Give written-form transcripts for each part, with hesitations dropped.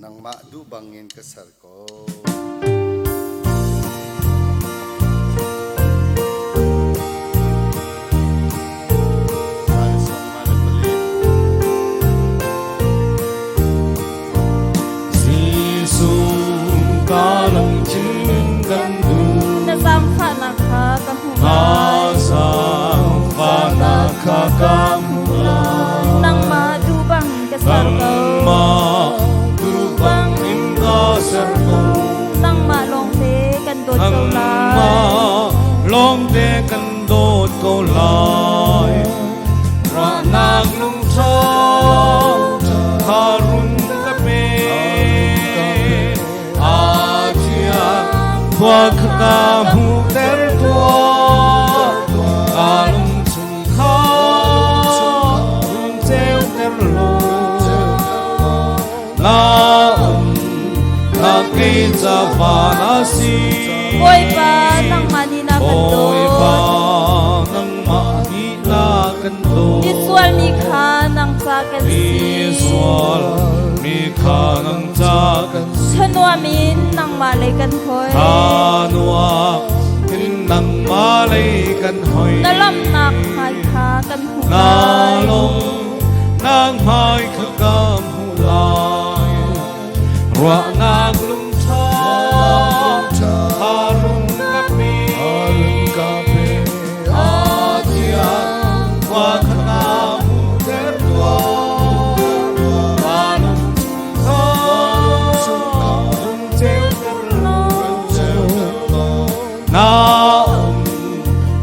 nang madu bangin kasar ko. Kalang chinh gần du na sang pha na kha kam hu na sang pha na kha kam nang ma du bang ka sar ko ma du bang in ka sar ko nang ma long te kan do chau ma lai long te kan do ko lai ra nak lung cho harun ka pe qua khaka mu ter tua alung chung kha treo ter lo la na ke cha va na si oi pa nang ma ni na kan do oi pa nang ma ni na kan do iswal mi kha nang sa kan si iswal mi kha nang cha kan chanwa min nang ma le kan hoi Hanua in nang malay kan hoy na lam nak hai kha kan hu na long nang hai khagam hulay wa nang lung cha harun kape atia wa khagam ter tua anong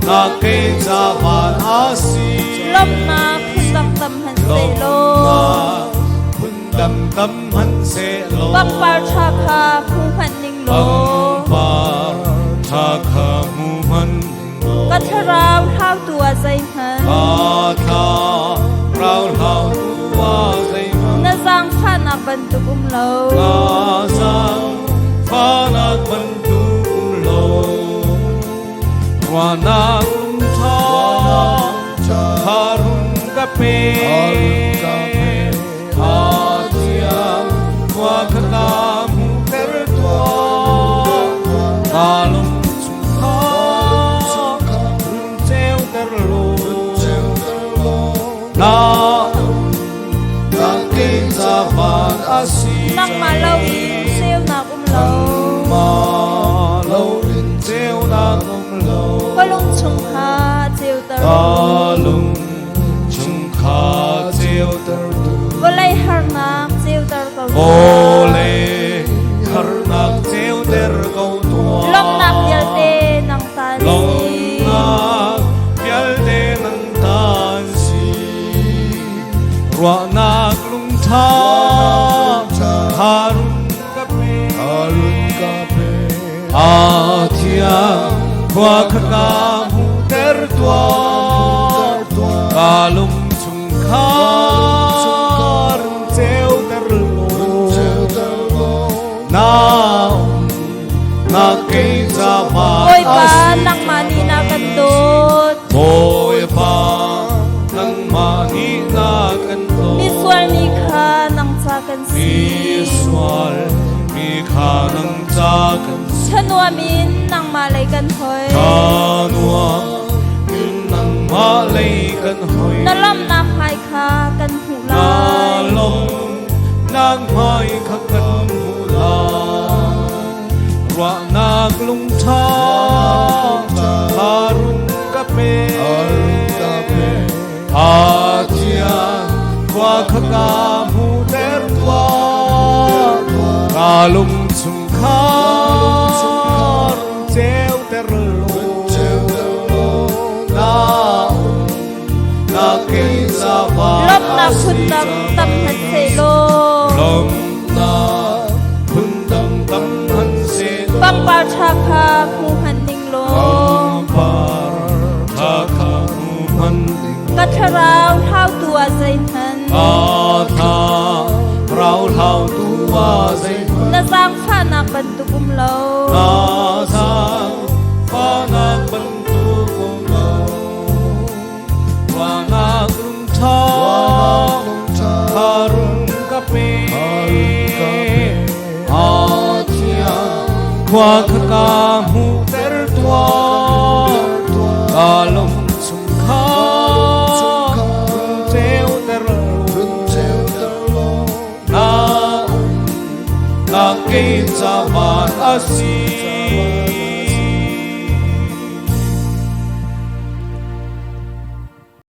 na ke cha van asi lam na phun dam tam han se lo phun dam tam han se lo bang par tha kha khu han ning lo par tha kha mu man ka tharau thau tua zai han tha rao hao wa zai na sang pha na ban tu lo na sang pha na ban tu lo wa na lung cha harun kape atia wa khaka mu ter tua alung chung kha rung treo ter lo na ke cha van asi nang ma lo in seo na lo ma lo in treo na lo ko lung chung kha cheu tar alung chung kha treo ter ko lai har na cheu tar ko ole har nak treo ter ko tua long nak yal te nang tan long si nak pial de nang tan si rwa nak lung tha harun kape atia kwa khaka mu ter tua kalung chung kha rung treo ter lo na ke cha va oi pa nang ma ni na kan dot oi pa nang ma ni na kan do mi swal mi kha nang cha kan si swal mi kha nang cha kan chanwa min nang ma lai kan hoi kanua min nang ma lay kan hoy na lam nak hai kha kan hu na lai long nang mai kha kan hu la wa nak lung tha harun kape atia kwa khaka mu ter tua kalung chung kha treo ter lo na ke sa va lop na phun dam tam han se lo lom na phun dam tam han se bang par tha kha khu han ning lo par tha kha mu man ka tharau thau tua zai han tha rao hao tu wa zai na sang pha na ban tu lo na sang pha na ban tu kum lo wa na lung tha harun kape Kwa kakamu tertua Dalam sungkam Runteu terlalu Naum Nakit zaman asing